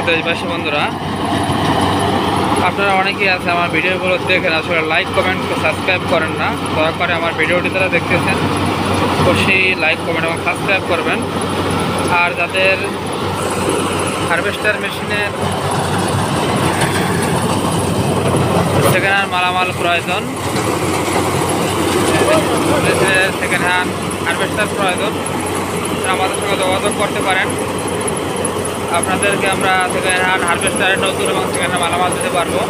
প্রিয় দেশবাসী বন্ধুরা, আপনারা অনেকেই আছে আমার ভিডিওগুলো দেখেন, আসলে লাইক কমেন্ট সাবস্ক্রাইব করেন না। দয়া করে আমার ভিডিওটি যারা দেখতেছেন অবশ্যই লাইক কমেন্ট এবং সাবস্ক্রাইব করবেন। আর যাদের হারভেস্টার মেশিনের সেকেন্ড হ্যান্ড মালামাল প্রয়োজন, সেকেন্ড হ্যান্ড হারভেস্টার প্রয়োজন, আমাদের সঙ্গে যোগাযোগ করতে পারেন। আপনাদেরকে আমরা সেকেন্ড হ্যান্ড হারভেস্টারের নতুন এবং সেকেন্ড হ্যান্ড মালামাল দিতে পারবো।